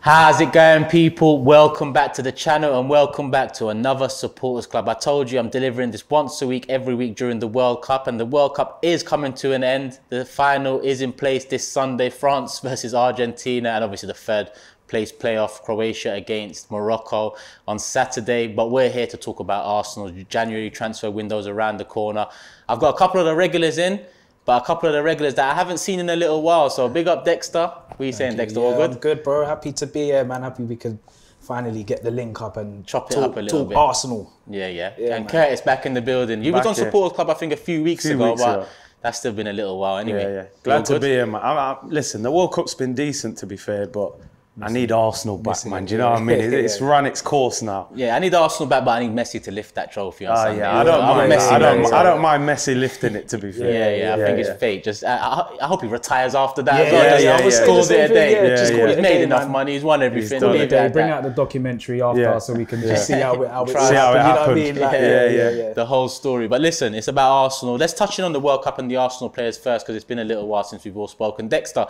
How's it going, people? Welcome back to the channel and welcome back to another supporters club. I told you I'm delivering this once a week, every week during the World Cup, and the World Cup is coming to an end. The final is in place this Sunday, France versus Argentina, and obviously the third place playoff, Croatia against Morocco on Saturday. But we're here to talk about Arsenal. January transfer windows around the corner. I've got a couple of the regulars in, but a couple of the regulars that I haven't seen in a little while. So big up, Dexter. What are you saying, Dexter? All good? I'm good, bro. Happy to be here, man. Happy we could finally get the link up and chop it up a little bit. Arsenal. Yeah. And man. Curtis back in the building. You was on supporters club, I think, a few weeks ago, but that's still been a little while anyway. Yeah. Glad to be here, man. Listen, the World Cup's been decent, to be fair, but I need Arsenal back, man. Do you know what I mean? It's run its course now. Yeah, I need Arsenal back, but I need Messi to lift that trophy on Sunday. Yeah, I don't mind Messi lifting it, to be fair. Yeah, I think it's fate. Just I hope he retires after that. Scores it a day. He's made enough money. He's won everything. Bring out the documentary after so we can just see how it happened. You know what I mean? The whole story. But listen, it's about Arsenal. Let's touch in on the World Cup and the Arsenal players first, because it's been a little while since we've all spoken. Dexter,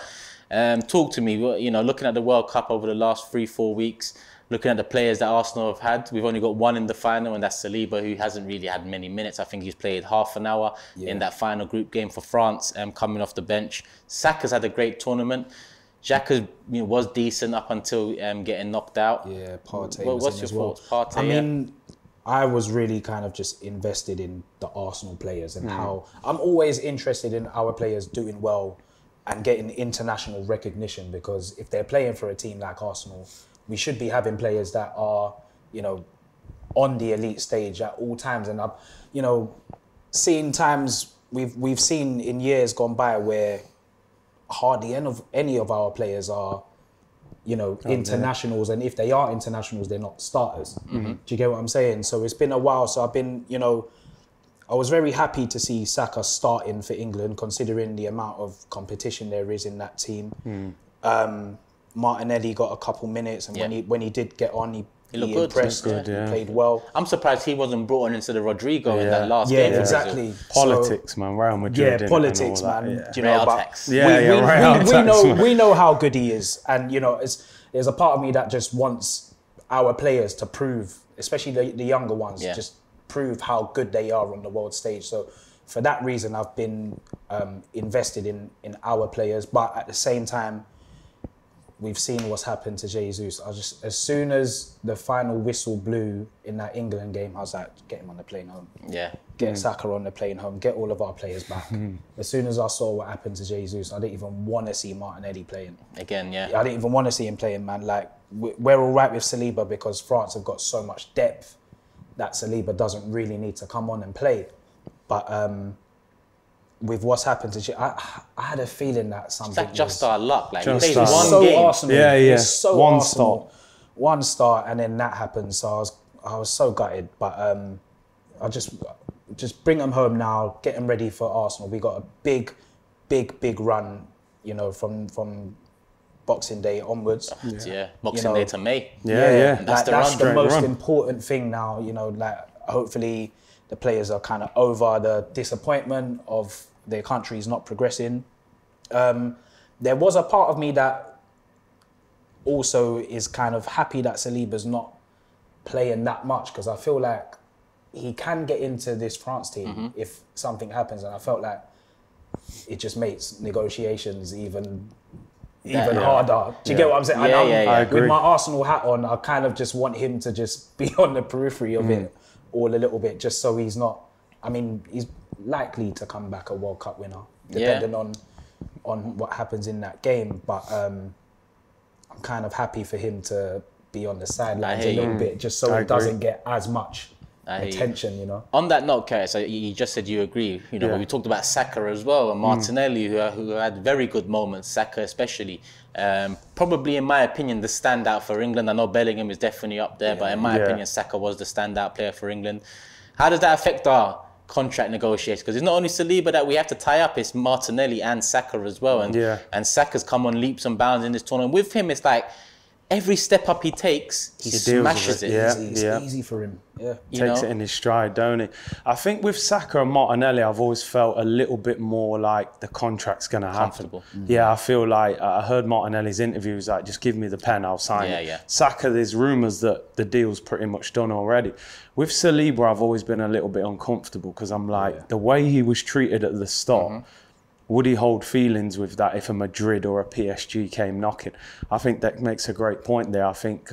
talk to me, you know, looking at the World Cup over the last 3-4 weeks, looking at the players that Arsenal have had. We've only got one in the final, and that's Saliba, who hasn't really had many minutes. I think he's played half an hour in that final group game for France, coming off the bench. Saka's had a great tournament. Xhaka was decent up until getting knocked out. Yeah, Partey. What's your thoughts? Partey, I mean, I was really kind of just invested in the Arsenal players and how I'm always interested in our players doing well and getting international recognition, because if they're playing for a team like Arsenal, we should be having players that are, you know, on the elite stage at all times. And seeing times we've seen in years gone by where hardly any of our players are, internationals, and if they are internationals, they're not starters. Do you get what I'm saying? So it's been a while. So I've been, I was very happy to see Saka starting for England, considering the amount of competition there is in that team. Martinelli got a couple minutes, and when he did get on, he impressed. He played well. I'm surprised he wasn't brought on instead of Rodrigo in that last game. Yeah, exactly. Politics, man. Real Madrid. Yeah, politics, man. We know how good he is, and there's a part of me that just wants our players to prove, especially the younger ones, just prove how good they are on the world stage. So for that reason, I've been invested in our players, but at the same time, we've seen what's happened to Jesus. As soon as the final whistle blew in that England game, I was like, get him on the plane home. Yeah. Get Saka on the plane home. Get all of our players back. As soon as I saw what happened to Jesus, I didn't even want to see Martinelli playing. Again, I didn't even want to see him playing, man. Like, we're all right with Saliba because France have got so much depth that Saliba doesn't really need to come on and play. But with what's happened to I had a feeling that something it's like just our luck. Like, just he played one so game. Arsenal. It's so one Arsenal. start. One start, and then that happened. So I was so gutted. But I just bring them home now. Get them ready for Arsenal. We got a big run. From Boxing Day onwards. Boxing Day to May. That's the most important thing now. Hopefully the players are kind of over the disappointment of their countries not progressing. There was a part of me that also is kind of happy that Saliba's not playing that much, because I feel like he can get into this France team if something happens, and I felt like it just makes negotiations even harder. Do you get what I'm saying? I agree. With my Arsenal hat on, I kind of just want him to just be on the periphery of it all a little bit, just so he's not. I mean, he's likely to come back a World Cup winner, depending on what happens in that game. But I'm kind of happy for him to be on the sidelines a little bit, just so he doesn't get as much attention, On that note, Curtis, you just said you agree. We talked about Saka as well, and Martinelli, who had very good moments. Saka especially, probably in my opinion, the standout for England. I know Bellingham is definitely up there, but in my opinion, Saka was the standout player for England. How does that affect our contract negotiations? Because it's not only Saliba that we have to tie up; it's Martinelli and Saka as well. And Saka's come on leaps and bounds in this tournament. With him, it's like, every step up he takes, he smashes it. It's easy for him. Yeah, takes it in his stride, don't he? I think with Saka and Martinelli, I've always felt a little bit more like the contract's going to happen. Yeah, I feel like I heard Martinelli's interview. He was like, just give me the pen, I'll sign it. Saka, there's rumours that the deal's pretty much done already. With Saliba, I've always been a little bit uncomfortable because I'm like, the way he was treated at the start, would he hold feelings with that if a Madrid or a PSG came knocking? I think that makes a great point there. I think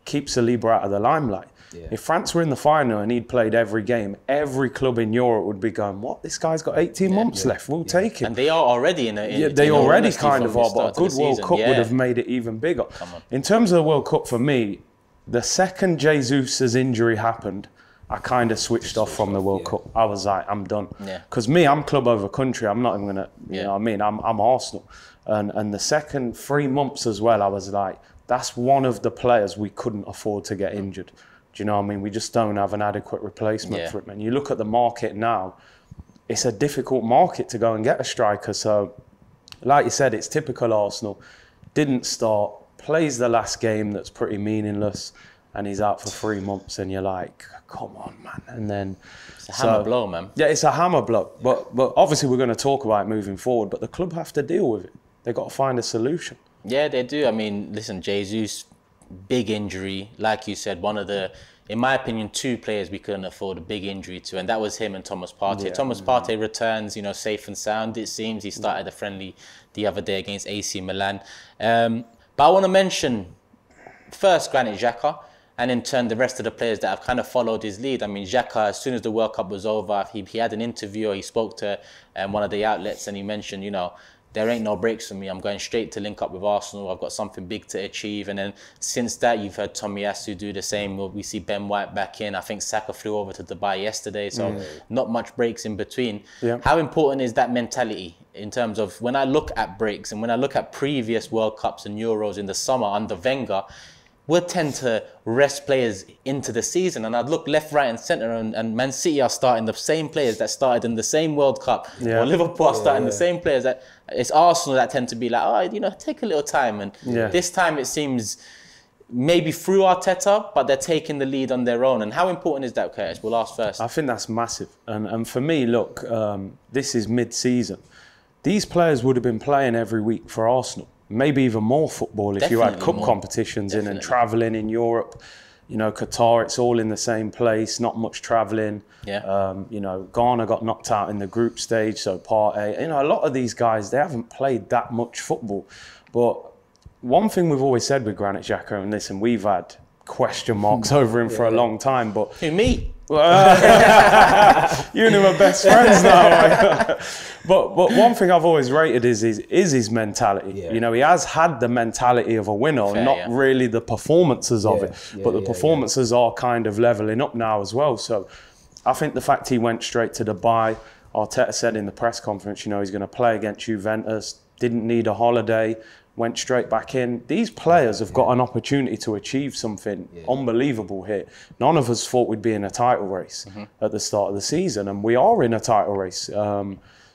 keep Saliba out of the limelight. If France were in the final and he'd played every game, every club in Europe would be going, what? This guy's got 18 months left. We'll take him. And they are already in a... they already kind of are, but a good World Cup would have made it even bigger. In terms of the World Cup, for me, the second Jesus' injury happened, I kind of switched off from the World Cup. I was like, I'm done. Because me, I'm club over country. I'm not even going to, you know what I mean? I'm Arsenal. And the second 3 months as well, I was like, that's one of the players we couldn't afford to get injured. Do you know what I mean? We just don't have an adequate replacement for him. And you look at the market now, it's a difficult market to go and get a striker. So, like you said, it's typical Arsenal. Didn't start, plays the last game that's pretty meaningless, and he's out for 3 months, and you're like, come on, man. And then it's a hammer blow, man. Yeah, it's a hammer blow. But obviously we're going to talk about it moving forward, but the club have to deal with it. They've got to find a solution. Yeah, they do. I mean, listen, Jesus, big injury. Like you said, one of the, in my opinion, 2 players we couldn't afford a big injury to, and that was him and Thomas Partey. Thomas Partey returns, you know, safe and sound, it seems. He started a friendly the other day against AC Milan. But I want to mention first Granit Xhaka, and in turn the rest of the players that have kind of followed his lead. I mean, Xhaka, as soon as the World Cup was over, he had an interview, or he spoke to one of the outlets, and he mentioned, you know, there ain't no breaks for me. I'm going straight to link up with Arsenal. I've got something big to achieve. And then since that, you've heard Tomiyasu do the same. We see Ben White back in. I think Saka flew over to Dubai yesterday, so not much breaks in between. How important is that mentality in terms of when I look at breaks and when I look at previous World Cups and Euros in the summer under Wenger, we'll tend to rest players into the season. And I'd look left, right and centre, and Man City are starting the same players that started in the same World Cup. Or Liverpool are starting the same players. That it's Arsenal that tend to be like, oh, you know, take a little time. And this time it seems maybe through Arteta, but they're taking the lead on their own. And how important is that, Curtis? We'll ask first. I think that's massive. And for me, look, this is mid-season. These players would have been playing every week for Arsenal. Maybe even more football if you had cup competitions in and travelling in Europe. You know, Qatar, it's all in the same place, not much travelling. You know, Ghana got knocked out in the group stage, so Partey. You know, a lot of these guys, they haven't played that much football. But one thing we've always said with Granit Xhaka, and listen, we've had question marks over him for a long time, but... Who, me? You and him are best friends now. But one thing I've always rated is his mentality. You know, he has had the mentality of a winner, not really the performances of it. But the performances are kind of levelling up now as well. So I think the fact he went straight to Dubai, Arteta said in the press conference, you know, he's going to play against Juventus, didn't need a holiday, went straight back in. These players have got an opportunity to achieve something unbelievable here. None of us thought we'd be in a title race at the start of the season, and we are in a title race.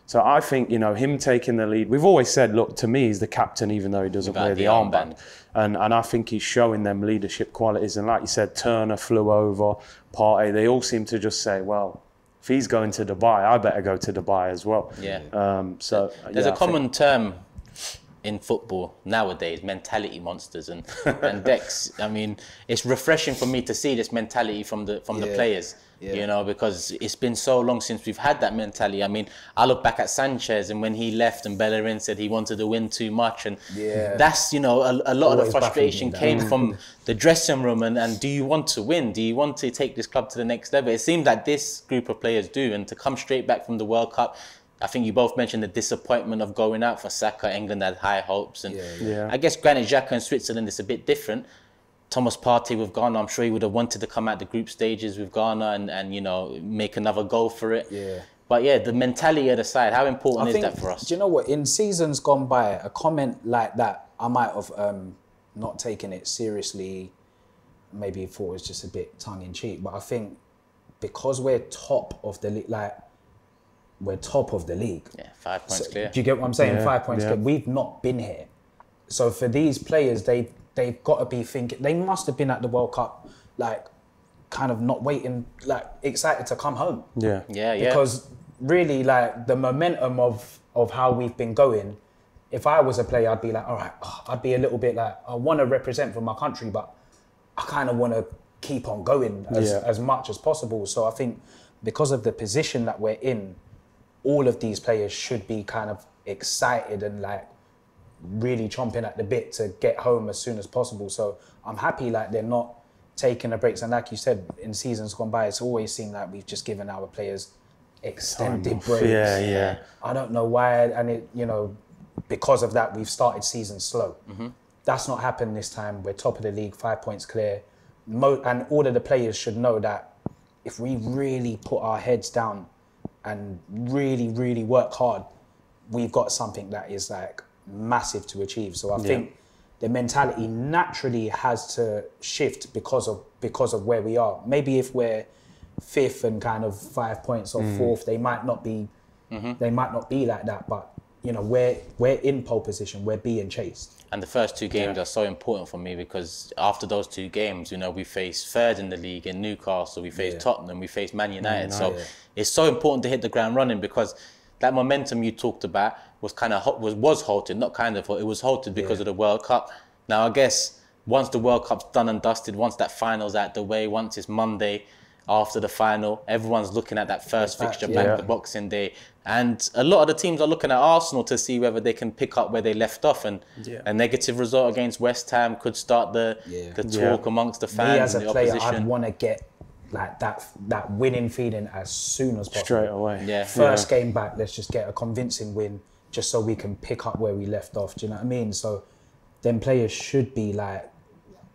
So I think, you know, him taking the lead, we've always said, look, to me, he's the captain, even though he doesn't wear the armband. And I think he's showing them leadership qualities. And like you said, Turner flew over, Partey, they all seem to just say, well, if he's going to Dubai, I better go to Dubai as well. There's a common term in football nowadays, mentality monsters, and Dex. I mean, it's refreshing for me to see this mentality from the players. You know, because it's been so long since we've had that mentality. I mean, I look back at Sanchez, and when he left and Bellerin said he wanted to win too much, and that's, you know, a lot of the frustration came from the dressing room, and do you want to win? Do you want to take this club to the next level? It seems that this group of players do, and to come straight back from the World Cup, I think you both mentioned the disappointment of going out for Saka. England had high hopes, and I guess Granit Xhaka in Switzerland is a bit different. Thomas Partey with Ghana, I'm sure he would have wanted to come out the group stages with Ghana and you know, make another goal for it. But yeah, the mentality at the side, how important is that for us? Do you know what? In seasons gone by, a comment like that, I might have not taken it seriously. Maybe thought it was just a bit tongue-in-cheek. But I think because we're top of the league, we're top of the league. Yeah, 5 points clear. Do you get what I'm saying? 5 points clear. We've not been here. So for these players, they've got to be thinking. They must have been at the World Cup, like, kind of not waiting, like, excited to come home. Yeah. Because really, like, the momentum of how we've been going, if I was a player, I'd be like, all right, I'd be a little bit like, I want to represent for my country, but I kind of want to keep on going as much as possible. So I think because of the position that we're in, all of these players should be kind of excited and like really chomping at the bit to get home as soon as possible. So I'm happy like they're not taking the breaks. And like you said, in seasons gone by, it's always seemed like we've just given our players extended breaks. Yeah. I don't know why, and it, you know, because of that, we've started season slow. That's not happened this time. We're top of the league, 5 points clear. And all of the players should know that if we really put our heads down and really, really work hard, we've got something that is like massive to achieve. So I think the mentality naturally has to shift because of where we are. Maybe if we're fifth and kind of 5 points off fourth, they might not be like that. But you know, we're in pole position, we're being chased. And the first two games are so important for me because after those two games, you know, we face third in the league in Newcastle, we face Tottenham, we face Man United. So it's so important to hit the ground running because that momentum you talked about was kind of was halted, not kind of, it was halted because of the World Cup. Now, I guess once the World Cup's done and dusted, once that final's out the way, once it's Monday after the final, everyone's looking at that first fixture back, the Boxing Day. And a lot of the teams are looking at Arsenal to see whether they can pick up where they left off. And a negative result against West Ham could start the talk amongst the fans and the opposition. As a player, I'd want to get like that winning feeling as soon as possible. Straight away. First game back, let's just get a convincing win just so we can pick up where we left off. Do you know what I mean? So then players should be like,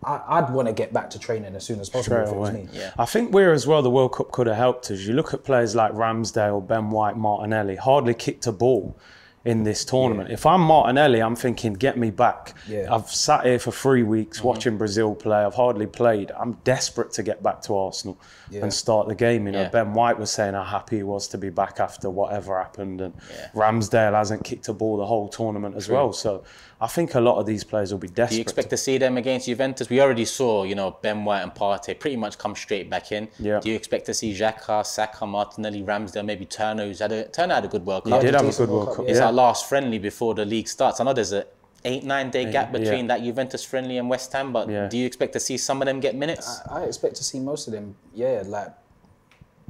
I'd want to get back to training as soon as possible if it was me. I think where as well the World Cup could have helped us. You look at players like Ramsdale, Ben White, Martinelli, hardly kicked a ball in this tournament. If I'm Martinelli, I'm thinking, get me back. I've sat here for 3 weeks watching Brazil play. I've hardly played. I'm desperate to get back to Arsenal and start the game. You know, Ben White was saying how happy he was to be back after whatever happened, and Ramsdale hasn't kicked a ball the whole tournament as well. So I think a lot of these players will be desperate. Do you expect to see them against Juventus? We already saw, you know, Ben White and Partey pretty much come straight back in. Do you expect to see Xhaka, Saka, Martinelli, Ramsdale, maybe Turner, who's had a good World Cup? He did have a good World Cup. It's our last friendly before the league starts. I know there's a 8-9 day gap between that Juventus friendly and West Ham, but do you expect to see some of them get minutes? I expect to see most of them, like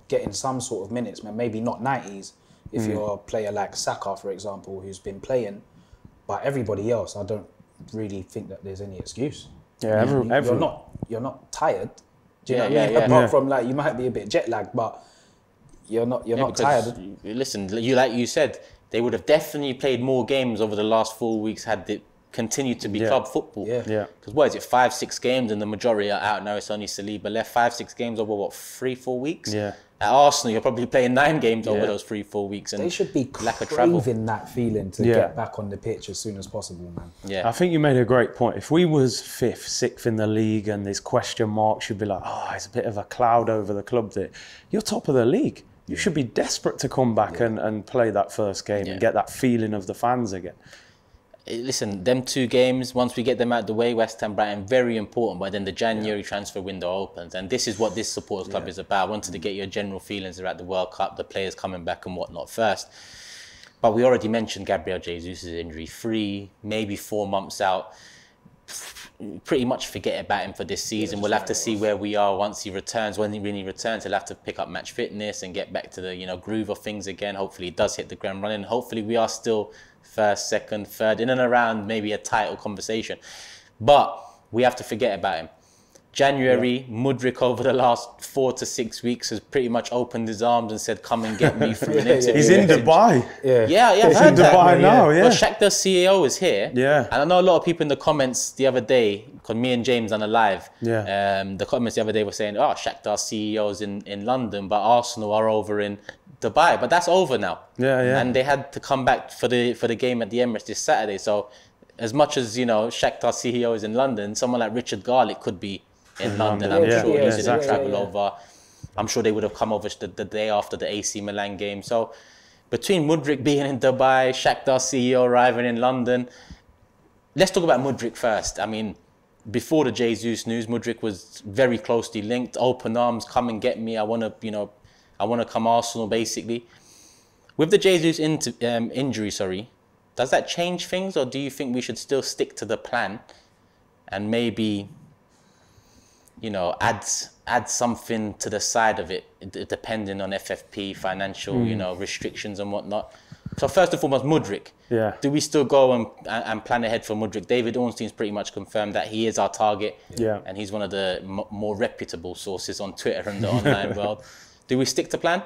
getting some sort of minutes, man. Maybe not 90s if you're a player like Saka, for example, who's been playing, but everybody else, I don't really think that there's any excuse. You're not tired. Do you know what I mean? Apart from like you might be a bit jet lagged, but you're not tired. Listen, like you said, they would have definitely played more games over the last 4 weeks had it continued to be club football. Because what is it, 5-6 games, and the majority are out now. It's only Saliba left. 5-6 games over what, 3-4 weeks? At Arsenal, you're probably playing 9 games over those 3-4 weeks, and they should be craving that feeling to get back on the pitch as soon as possible, man. I think you made a great point. If we was 5th, 6th in the league, and there's question marks, you'd be like, oh, it's a bit of a cloud over the club there. You're top of the league. You should be desperate to come back and play that first game and get that feeling of the fans again. Listen, them 2 games, once we get them out of the way, West Ham, Brighton, very important. But then the January transfer window opens. And this is what this supporters club is about. I wanted to get your general feelings about the World Cup, the players coming back and whatnot first. But we already mentioned Gabriel Jesus' injury. 3, maybe 4 months out. Pretty much forget about him for this season. We'll have to see where we are once he returns. When he really returns, he'll have to pick up match fitness and get back to the, you know, groove of things again. Hopefully he does hit the ground running. Hopefully we are still first, second, third, in and around maybe a title conversation. But we have to forget about him. January, Mudryk over the last 4 to 6 weeks has pretty much opened his arms and said, come and get me through an interview. He's in Dubai. I've heard that. Dubai now, Well, Shakhtar's CEO is here. And I know a lot of people in the comments the other day, because me and James on a live, the comments the other day were saying, oh, Shakhtar's CEO's in London, but Arsenal are over in Dubai. But that's over now. And they had to come back for the game at the Emirates this Saturday. So as much as, you know, Shakhtar CEO is in London, someone like Richard Garlick could be in London. I'm sure he didn't travel over. I'm sure they would have come over the day after the AC Milan game. So between Mudryk being in Dubai, Shakhtar CEO arriving in London, let's talk about Mudryk first. I mean, before the Jesus news, Mudryk was very closely linked. Open arms, come and get me. I want to, I want to come Arsenal, basically. With the Jesus injury, does that change things, or do you think we should still stick to the plan and maybe, add something to the side of it, depending on FFP, financial, restrictions and whatnot? So first and foremost, Mudryk. Yeah. Do we still go and plan ahead for Mudryk? David Ornstein's pretty much confirmed that he is our target. Yeah. And he's one of the more reputable sources on Twitter and the online world. Do we stick to plan?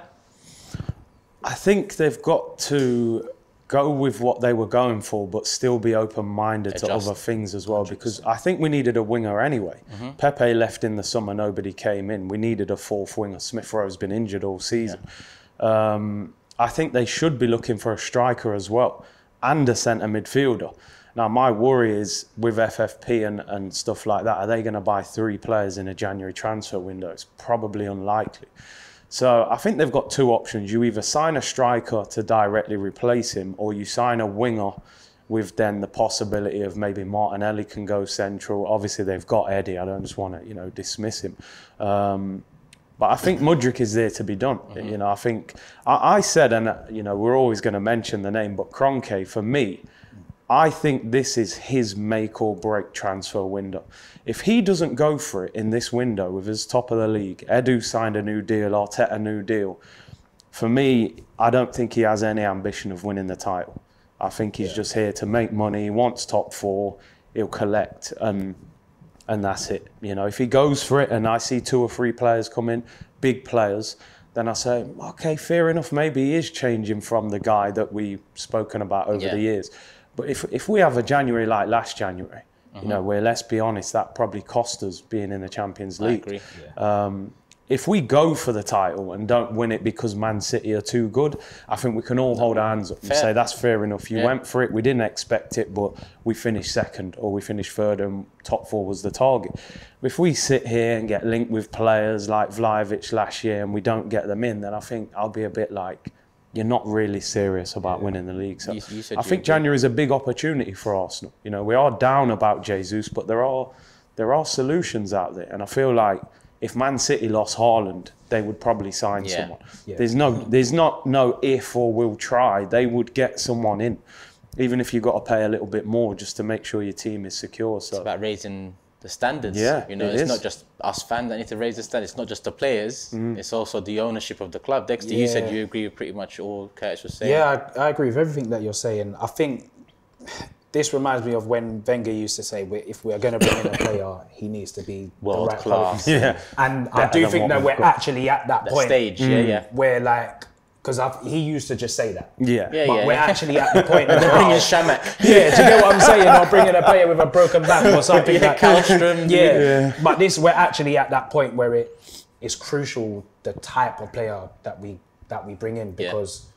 I think they've got to go with what they were going for, but still be open-minded to other things as well, 100%. Because I think we needed a winger anyway. Pepe left in the summer, nobody came in. We needed a fourth winger. Smith Rowe's been injured all season. Yeah. I think they should be looking for a striker as well and a centre midfielder. Now, my worry is with FFP and stuff like that, are they going to buy 3 players in a January transfer window? It's probably unlikely. So I think they've got 2 options. You either sign a striker to directly replace him, or you sign a winger with then the possibility of maybe Martinelli can go central. Obviously, they've got Eddie. I don't just want to, dismiss him. But I think Mudryk is there to be done. I think I said, and we're always going to mention the name, but Kroenke, for me, I think this is his make or break transfer window. If he doesn't go for it in this window with his top of the league, Edu signed a new deal, Arteta a new deal. For me, I don't think he has any ambition of winning the title. I think he's just here to make money. He wants top 4. He'll collect and that's it. If he goes for it and I see 2 or 3 players come in, big players, then I say, okay, fair enough. Maybe he is changing from the guy that we've spoken about over the years. But if we have a January like last January, where, let's be honest, that probably cost us being in the Champions League. I agree. Yeah. If we go for the title and don't win it because Man City are too good, I think we can all hold our hands up and say that's fair enough. You went for it, we didn't expect it, but we finished second or we finished third and top 4 was the target. If we sit here and get linked with players like Vlahovic last year and we don't get them in, then I think I'll be a bit like, you're not really serious about winning the league. So I think January is a big opportunity for Arsenal. We are down about Jesus, but there are solutions out there. And I feel like if Man City lost Haaland, they would probably sign someone. Yeah. There's not no if or will try. They would get someone in, even if you've got to pay a little bit more just to make sure your team is secure. So it's about raising the standards. Yeah, it's not just us fans that need to raise the standards. It's not just the players. It's also the ownership of the club. Dexter, you said you agree with pretty much all Curtis was saying. Yeah, I agree with everything that you're saying. I think this reminds me of when Wenger used to say, if we are going to bring in a player, he needs to be world the right class. Yeah. And I do think that we're actually at that point. Stage, where because he used to just say that. Yeah. We're actually at the point now. They're bringing Shamak. Do you get what I'm saying? Or bringing a player with a broken back or something like Kallstrom. But we're actually at that point where it's crucial the type of player that we bring in, because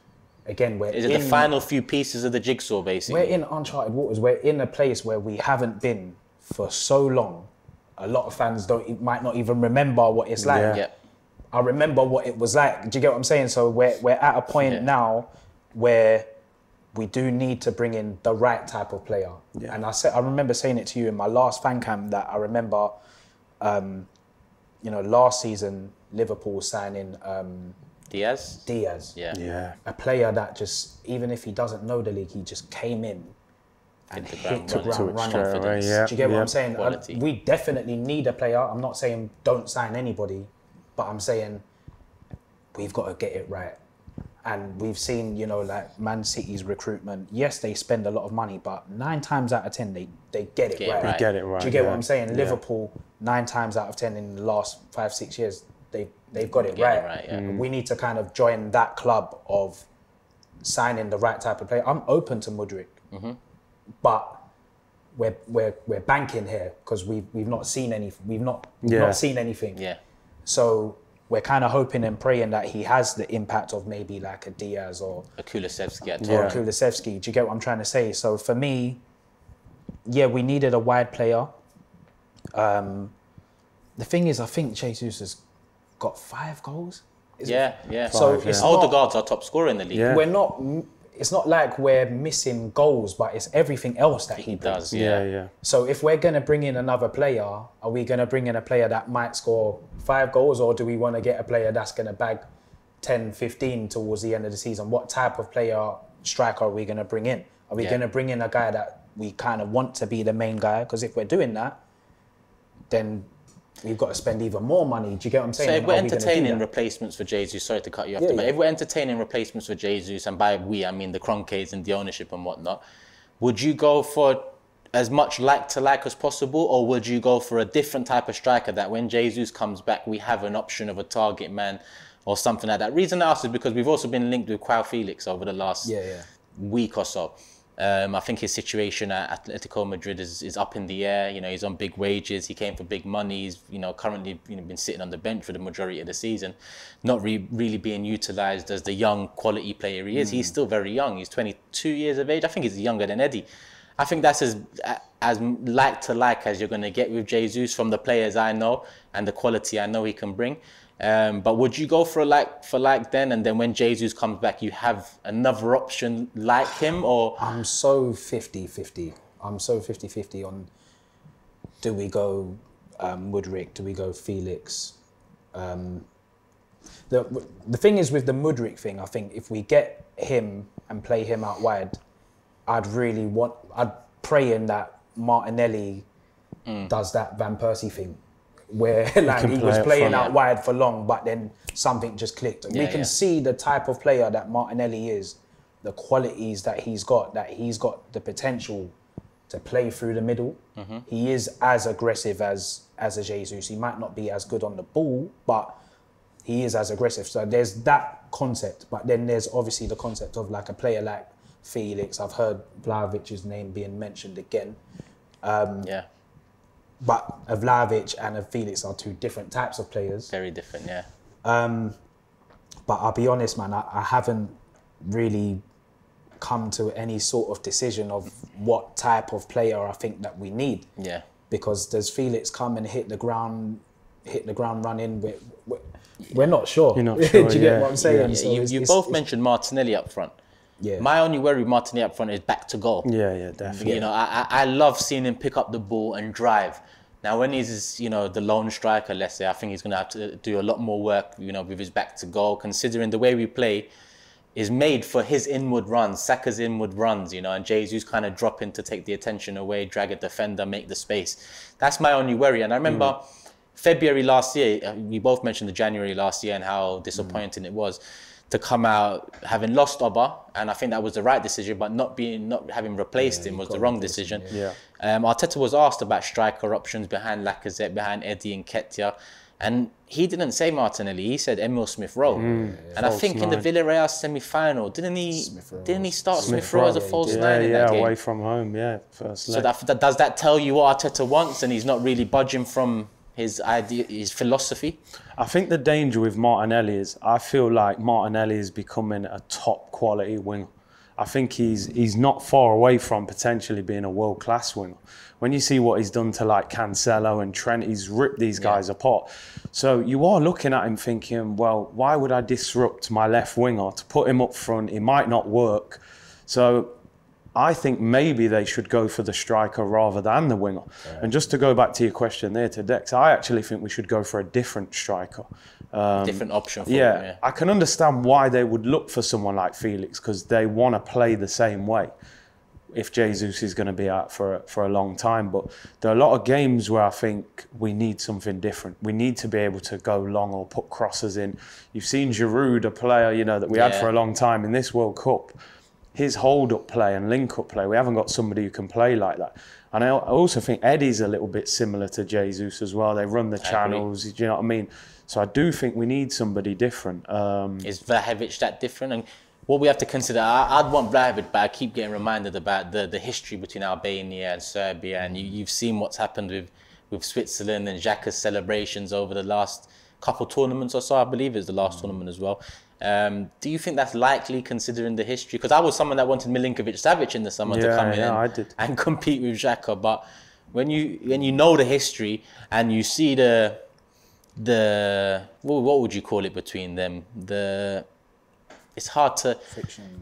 again, Is it the final few pieces of the jigsaw, basically? We're in uncharted waters. We're in a place where we haven't been for so long. A lot of fans might not even remember what it's like. Yeah. I remember what it was like. Do you get what I'm saying? So we're at a point now where we do need to bring in the right type of player. Yeah. And I remember saying it to you in my last fan cam that I remember, last season Liverpool signing Diaz. Yeah. A player that just, even if he doesn't know the league, he just came in and hit the ground running. Do you get what I'm saying? We definitely need a player. I'm not saying don't sign anybody, but I'm saying we've got to get it right. And we've seen, like Man City's recruitment. Yes, they spend a lot of money, but 9 times out of 10, they get it right. They get it right. Do you get what I'm saying? Yeah. Liverpool, 9 times out of 10 in the last 5-6 years, they've got it right. We need to kind of join that club of signing the right type of player. I'm open to Mudryk, but we're banking here because we've not seen not seen anything. Yeah. So we're kind of hoping and praying that he has the impact of maybe like a Diaz or a Kulusevski. Kulusevski. Do you get what I'm trying to say? So for me, we needed a wide player. The thing is, I think Jesus has got 5 goals. Yeah. So it's Odegaard's our top scorer in the league. We're not. it's not like we're missing goals, but it's everything else that he does. Yeah. So if we're going to bring in another player, are we going to bring in a player that might score 5 goals, or do we want to get a player that's going to bag 10, 15 towards the end of the season? What type of striker are we going to bring in? Are we going to bring in a guy that we kind of want to be the main guy? Because if we're doing that, then we've got to spend even more money. Do you get what I'm saying? So if we're entertaining replacements for Jesus, sorry to cut you off, but if we're entertaining replacements for Jesus, and by we, I mean the Kroenkes and the ownership and whatnot, would you go for as much like-to-like as possible, or would you go for a different type of striker that when Jesus comes back, we have an option of a target man or something like that? Reason I ask is because we've also been linked with João Felix over the last week or so. I think his situation at Atletico Madrid is up in the air. You know, he's on big wages. He came for big money. He's, you know, currently been sitting on the bench for the majority of the season, not really being utilised as the young quality player he is. He's still very young. He's 22 years of age. I think he's younger than Eddie. I think that's as like as you're going to get with Jesus from the players I know and the quality I know he can bring. But would you go for like then, and then when Jesus comes back, you have another option like him? Or I'm so 50-50. I'm so 50-50 on, do we go Mudryk? Do we go Felix? The thing is with the Mudryk thing, I think if we get him and play him out wide, I'd pray in that Martinelli does that Van Persie thing, where like he was playing out wide for long, but then something just clicked. We can see the type of player that Martinelli is, the qualities that he's got the potential to play through the middle. He is as aggressive as a Jesus. He might not be as good on the ball, but he is as aggressive. So there's that concept, but then there's obviously the concept of like a player like Felix. I've heard Vlahovic's name being mentioned again. But a Vlahovic and a Felix are two different types of players. Very different, yeah. But I'll be honest, man, I haven't really come to any sort of decision of what type of player I think that we need. Yeah. Because does Felix come and hit the ground running? We're not sure. You're not sure. Do you get what I'm saying? So you both mentioned Martinelli up front. Yeah. My only worry with Martinelli up front is back to goal. Yeah, definitely. You know, I love seeing him pick up the ball and drive. Now, when he's, you know, the lone striker, let's say, I think he's going to have to do a lot more work, you know, with his back to goal, considering the way we play is made for his inward runs, Saka's inward runs, you know, and Jesus kind of drop in to take the attention away, drag a defender, make the space. That's my only worry. And I remember February last year, we both mentioned the January last year and how disappointing it was to come out having lost Oba, and I think that was the right decision, but not having replaced him was the wrong decision. Arteta was asked about striker options behind Lacazette, behind Eddie and Nketiah, and he didn't say Martinelli. He said Emil Smith-Rowe, and I think in the Villarreal semi-final, didn't he start Smith-Rowe as a false nine in that game? Away from home, first leg. So does that tell you what Arteta wants, and he's not really budging from his idea, his philosophy? I think the danger with Martinelli is I feel like Martinelli is becoming a top quality winger. I think he's not far away from potentially being a world-class winger. When you see what he's done to like Cancelo and Trent, he's ripped these guys apart. So you are looking at him thinking, well, why would I disrupt my left winger to put him up front? It might not work. So I think maybe they should go for the striker rather than the winger. Right. And just to go back to your question there to Dex, I actually think we should go for a different striker. Different option for him, I can understand why they would look for someone like Felix, because they want to play the same way if Jesus is going to be out for a long time. But there are a lot of games where I think we need something different. We need to be able to go long or put crosses in. You've seen Giroud, a player, you know, that we had for a long time in this World Cup. His hold-up play and link-up play, we haven't got somebody who can play like that. And I also think Eddie's a little bit similar to Jesus as well. They run the channels, do you know what I mean? So I do think we need somebody different. Is Vlahovic that different? And what we have to consider, I'd want Vlahovic, but I keep getting reminded about the history between Albania and Serbia. And you've seen what's happened with Switzerland and Xhaka's celebrations over the last couple tournaments or so. I believe it's the last tournament as well. Do you think that's likely considering the history? Because I was someone that wanted Milinkovic-Savic in the summer to come in and compete with Xhaka. But when you know the history and you see the what would you call it between them? it's hard to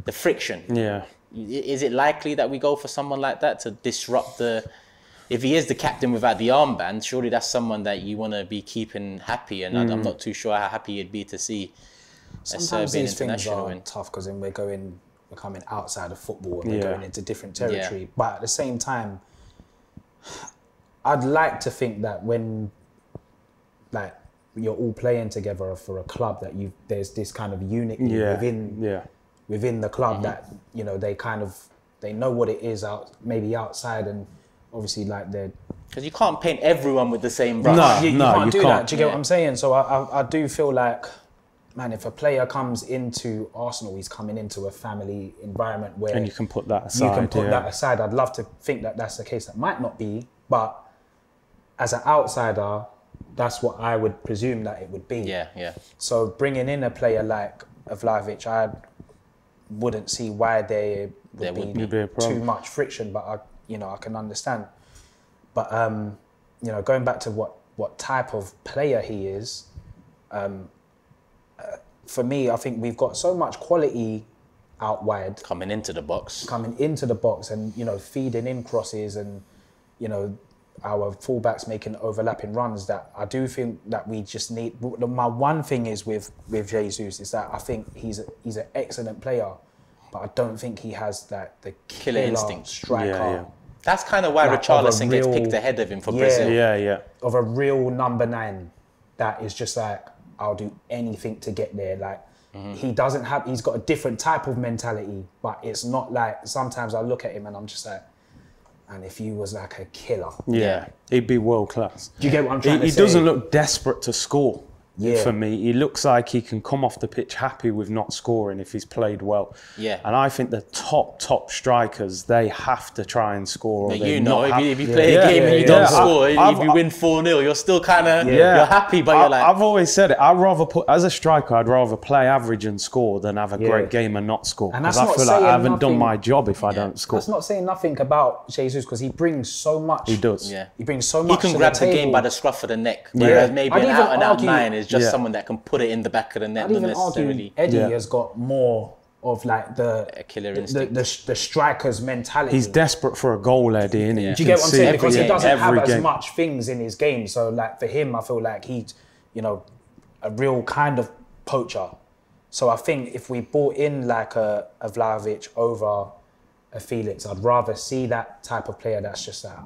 the friction. Yeah. Is it likely that we go for someone like that to disrupt the? If he is the captain without the armband, surely that's someone that you want to be keeping happy. And I'm not too sure how happy you'd be to see a Serbian international win. Tough because then we're coming outside of football and we're going into different territory. Yeah. But at the same time, I'd like to think that when like you're all playing together for a club, that there's this kind of unity within the club that, you know, they know what it is maybe outside, and obviously like because you can't paint everyone with the same brush. No, you can't do that. Do you get what I'm saying? So I do feel like, man, if a player comes into Arsenal, he's coming into a family environment where... And you can put that aside. You can put that aside. I'd love to think that that's the case. That might not be, but as an outsider, that's what I would presume that it would be. Yeah, yeah. So bringing in a player like Vlahovic, I wouldn't see why there would be too much friction, but I can understand. But you know, going back to what type of player he is, for me, I think we've got so much quality out wide. Coming into the box, and, you know, feeding in crosses, and, you know, our fullbacks making overlapping runs, that I do think that we just need. My one thing is with Jesus is that I think he's an excellent player, but I don't think he has that the killer instinct striker. Yeah. That's kind of why Richarlison gets picked ahead of him for Brazil. Yeah. Of a real number 9 that is just like, I'll do anything to get there. Like, he's got a different type of mentality, but it's not like, sometimes I look at him and I'm just like, and if he was like a killer. Yeah, he'd be world class. Do you get what I'm trying to say? He doesn't look desperate to score. For me, he looks like he can come off the pitch happy with not scoring if he's played well. Yeah. And I think the top strikers, they have to try and score. But you know, if you play a game and you don't score, if you win 4-0, you're still kind of you're happy, but you're like... I've always said it. As a striker, I'd rather play average and score than have a great game and not score. Because I feel like I haven't done my job if I don't score. That's not saying nothing about Jesus, because he brings so much. He does. Yeah. He brings so much. He can grab the game by the scruff of the neck, whereas maybe an out-and-out 9 is just someone that can put it in the back of the net, not necessarily. Eddie has got more of like a killer instinct, the striker's mentality. He's desperate for a goal, Eddie, isn't he? Do you get what I'm saying? Because he doesn't have as much things in his game. So like for him, I feel like he's, you know, a real kind of poacher. So I think if we brought in like a Vlahovic over a Felix, I'd rather see that type of player that's just like,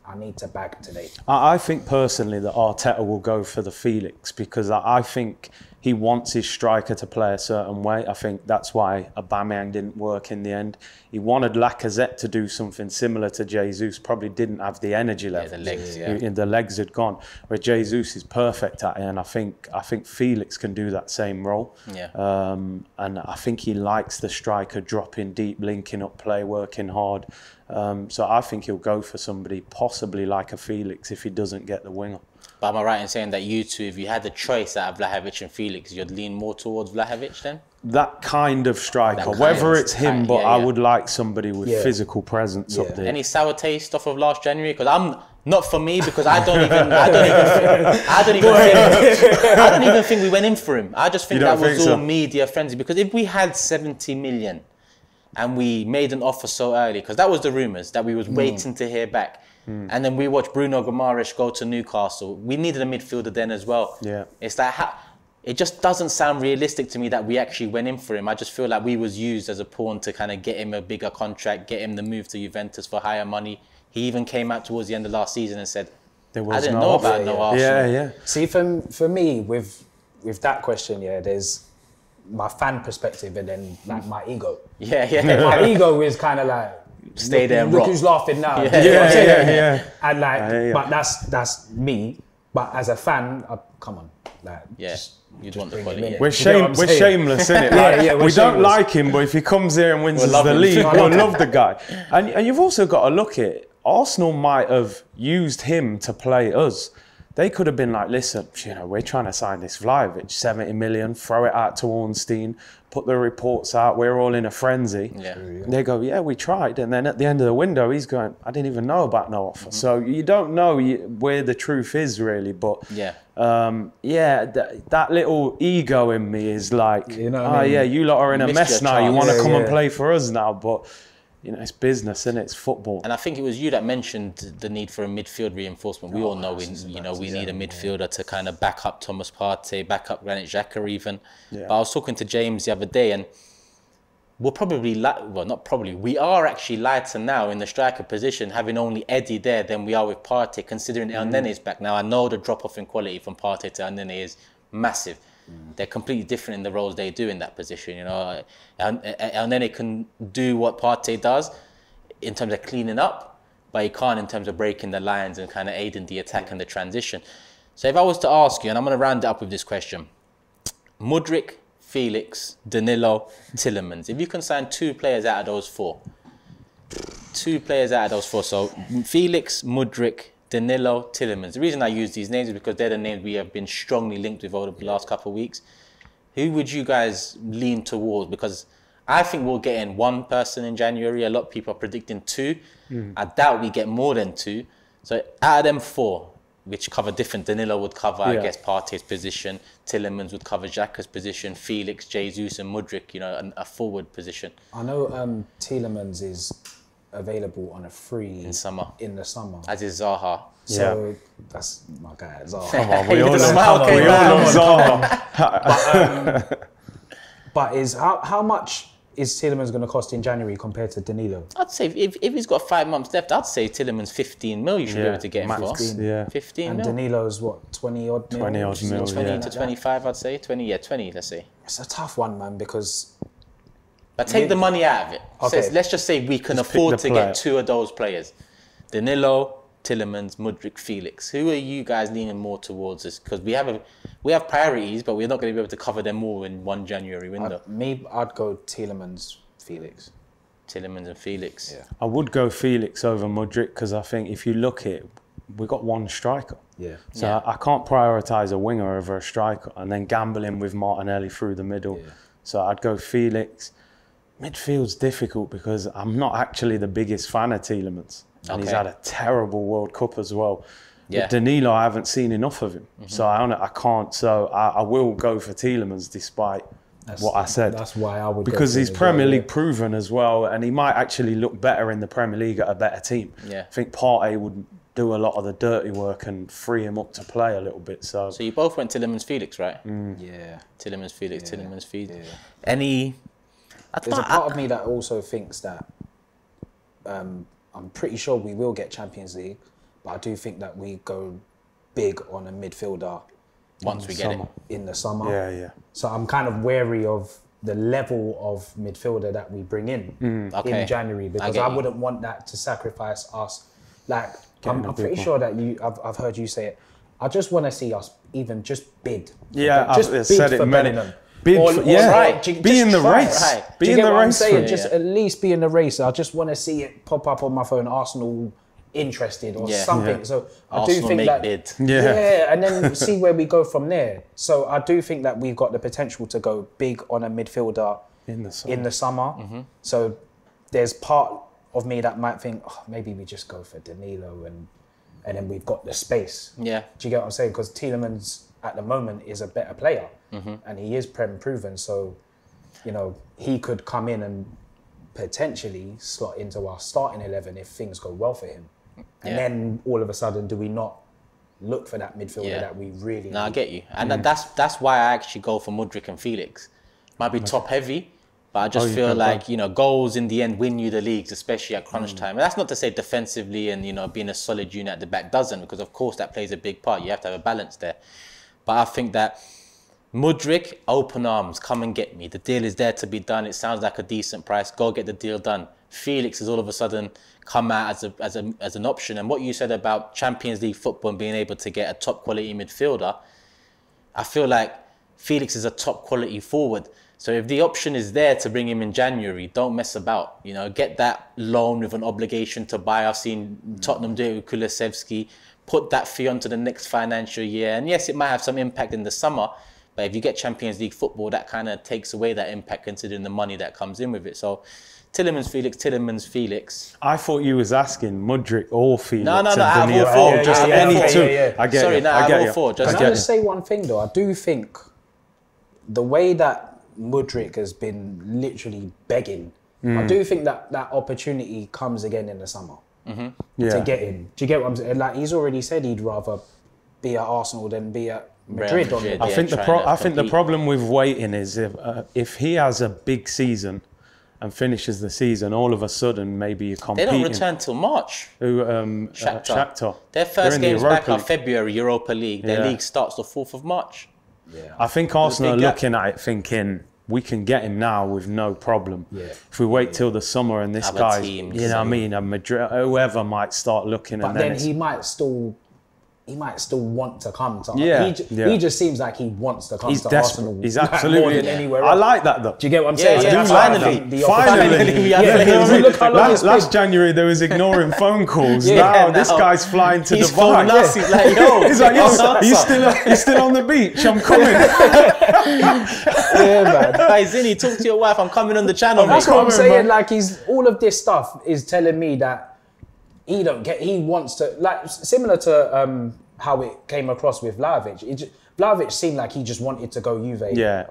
I need to bag today. I think personally that Arteta will go for the Felix, because I think he wants his striker to play a certain way. I think that's why Aubameyang didn't work in the end. He wanted Lacazette to do something similar to Jesus, probably didn't have the energy level. The legs, The legs had gone. Where Jesus is perfect at it, and I think Felix can do that same role. Yeah. And I think he likes the striker dropping deep, linking up play, working hard. So I think he'll go for somebody possibly like a Felix if he doesn't get the winger. But am I right in saying that you two, if you had the choice out of Vlahovic and Felix, you'd lean more towards Vlahovic then? That kind of striker, whether it's him, but I would like somebody with physical presence up there. Any sour taste off of last January? Because I'm not for me, because I don't even think we went in for him. I just think that was all media frenzy. Because if we had 70 million and we made an offer so early, because that was the rumours, that we was waiting to hear back. And then we watched Bruno Guimaraes go to Newcastle. We needed a midfielder then as well. Yeah. It's like, it just doesn't sound realistic to me that we actually went in for him. I just feel like we was used as a pawn to kind of get him a bigger contract, get him the move to Juventus for higher money. He even came out towards the end of last season and said, I didn't know about no Arsenal. Yeah. See, for me, with that question, there's my fan perspective and then like my ego. My ego is kind of like, stay there and look rock. Who's laughing now. Yeah. And like, but that's me. But as a fan, come on, like, you'd want the quality. We're shameless, innit? Like, we don't like him, but if he comes here and wins the league, we'll love the guy. And you've also got to look at it. Arsenal might have used him to play us. They could have been like, listen, you know, we're trying to sign this Vlahovic, 70 million, throw it out to Ornstein, put the reports out, we're all in a frenzy. Yeah. They go, yeah, we tried. And then at the end of the window, he's going, I didn't even know about no offer. So you don't know where the truth is really. But that little ego in me is like, you know I mean? Yeah, you lot are in a mess now. You want to come and play for us now. But, you know, it's business, isn't it? It's football. And I think it was you that mentioned the need for a midfield reinforcement. We all know we need a midfielder to kind of back up Thomas Partey, back up Granit Xhaka even. But I was talking to James the other day, and we're probably, we are actually lighter now in the striker position, having only Eddie there than we are with Partey, considering El Nene's back. Now, I know the drop-off in quality from Partey to El Nene is massive. They're completely different in the roles they do in that position. You know, El Nene can do what Partey does in terms of cleaning up, but he can't in terms of breaking the lines and kind of aiding the attack and the transition. So if I was to ask you, and I'm going to round it up with this question, Mudryk, Felix, Danilo, Tielemans. If you can sign 2 players out of those 4, 2 players out of those 4, so Felix, Mudryk, Danilo, Tielemans. The reason I use these names is because they're the names we have been strongly linked with over the last couple of weeks. Who would you guys lean towards? Because I think we'll get in 1 person in January. A lot of people are predicting 2. I doubt we get more than 2. So out of them 4, which cover different, Danilo would cover, I guess, Partey's position. Tielemans would cover Xhaka's position. Felix, Jesus and Mudryk, you know, a forward position. I know Tielemans is available on a free in the summer, as is Zaha. So that's my guy, Zaha. Come on, we all love Zaha. But is how much is Tielemans going to cost in January compared to Danilo? I'd say if he's got 5 months left, I'd say Tielemans 15 mil. You should be able to get him for. 15 and mil. Danilo's what, 20 odd mil? 20 odd mil. 20 to 25, I'd say. 20, let's say. It's a tough one, man, because. But take the money out of it. Okay. So let's just say we can afford to get 2 of those players. Danilo, Tielemans, Mudryk, Felix. Who are you guys leaning more towards this? Because we have priorities, but we're not going to be able to cover them all in 1 January window. I'd go Tielemans, Felix. Tielemans and Felix. Yeah. I would go Felix over Mudryk because I think if you look at it, we've got 1 striker. Yeah. So I can't prioritise a winger over a striker and then gambling with Martinelli through the middle. Yeah. So I'd go Felix. Midfield's difficult because I'm not actually the biggest fan of Tielemans. And he's had a terrible World Cup as well. Yeah. But Danilo, I haven't seen enough of him. So I can't. So I will go for Tielemans despite what I said. That's why I would because he's Premier League proven as well. And he might actually look better in the Premier League at a better team. Yeah. I think Partey would do a lot of the dirty work and free him up to play a little bit. So you both went Tielemans, Felix, right? Yeah. Tielemans, Felix, Tielemans, Felix. Yeah. Any... There's a part of me that also thinks that I'm pretty sure we will get Champions League, but I do think that we go big on a midfielder once we get it in the summer. Yeah. So I'm kind of wary of the level of midfielder that we bring in in January, because I wouldn't want that to sacrifice us. Like I'm pretty sure that I've heard you say it. I just want to see us even just bid. Yeah, just I've said it many. Be in the race. Right. Be in the race. Just at least be in the race. I just want to see it pop up on my phone. Arsenal interested or something. So I do think that bid. And then see where we go from there. So I do think that we've got the potential to go big on a midfielder in the summer. So there's part of me that might think, maybe we just go for Danilo and then we've got the space. Yeah. Do you get what I'm saying? Because Tielemans at the moment is a better player. And he is Prem proven, so you know he could come in and potentially slot into our starting 11 if things go well for him. And then all of a sudden, do we not look for that midfielder that we really need? I get you, and that's why I actually go for Mudryk and Felix. Might be top heavy, but I just feel like goals in the end win you the leagues, especially at crunch time. And that's not to say defensively and being a solid unit at the back doesn't, because of course that plays a big part. You have to have a balance there, but I think that Mudryk, open arms, come and get me. The deal is there to be done. It sounds like a decent price. Go get the deal done. Felix has all of a sudden come out as an option. And what you said about Champions League football and being able to get a top quality midfielder, I feel like Felix is a top quality forward. So if the option is there to bring him in January, don't mess about. Get that loan with an obligation to buy. I've seen Tottenham do it with Kulusevski. put that fee onto the next financial year. And yes, it might have some impact in the summer, but if you get Champions League football, that kind of takes away that impact considering the money that comes in with it. So Tielemans, Felix. I thought you was asking Mudryk or Felix. No, I have all four. Just any two. I get Sorry, you. no, I have all four. Can I just say one thing though? I do think the way that Mudryk has been literally begging, I do think that opportunity comes again in the summer to get him. Do you get what I'm saying? Like, he's already said he'd rather be at Arsenal than be at Madrid. I think the problem with waiting is if he has a big season and finishes the season, all of a sudden maybe you're competing. They don't return till March. Shakhtar. Their first games back are February, Europa League. Their league starts the 4th of March. Yeah. I think Arsenal are looking at it thinking, we can get him now with no problem. Yeah. If we wait till the summer and this guy, you know what I mean, and Madrid, whoever might start looking, but then he might still want to come to Arsenal. He just seems like he wants to come to desperate. Arsenal. He's absolutely more than anywhere else. I like that though. Do you get what I'm saying? Yeah, finally. Look how long last January there was ignoring phone calls. Now this guy's flying to Dubai. He's like, yo, he's like, you still on the beach? I'm coming. Yeah, man. Hey, Zinni, talk to your wife. I'm coming on the channel. That's what I'm saying. Like, all of this stuff is telling me that he wants to, like, similar to how it came across with Vlahovic. Vlahovic seemed like he just wanted to go Juve. Yeah,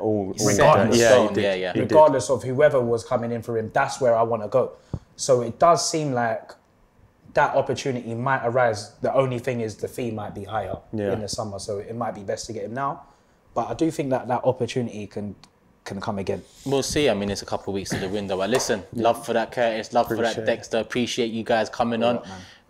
regardless of whoever was coming in for him, that's where I want to go. So it does seem like that opportunity might arise. The only thing is the fee might be higher in the summer, so it might be best to get him now. But I do think that opportunity can come again. We'll see. I mean, it's a couple of weeks to the window. But listen, love for that, Curtis. Love for that, Dexter. Appreciate you guys coming on.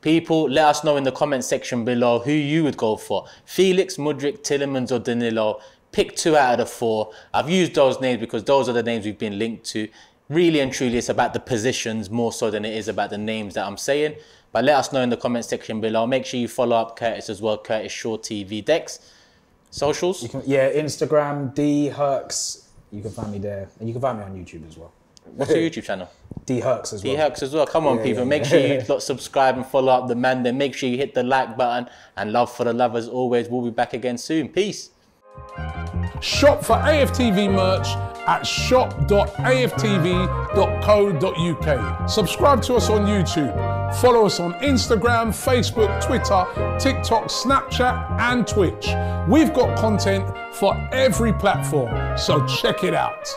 People, let us know in the comment section below who you would go for. Felix, Mudryk, Tielemans or Danilo. Pick 2 out of the 4. I've used those names because those are the names we've been linked to. Really and truly, it's about the positions more so than it is about the names that I'm saying. But let us know in the comment section below. Make sure you follow up Curtis as well, Curtis Shaw TV. Dex, socials? Instagram, D Herks. You can find me there. And you can find me on YouTube as well. What's your YouTube channel? D Herks as well. D Herks as well. Come on, people. Make sure you subscribe and follow up the man. Then make sure you hit the like button. And love for the love as always. We'll be back again soon. Peace. Shop for AFTV merch at shop.aftv.co.uk. Subscribe to us on YouTube. Follow us on Instagram, Facebook, Twitter, TikTok, Snapchat and Twitch. We've got content for every platform, so check it out.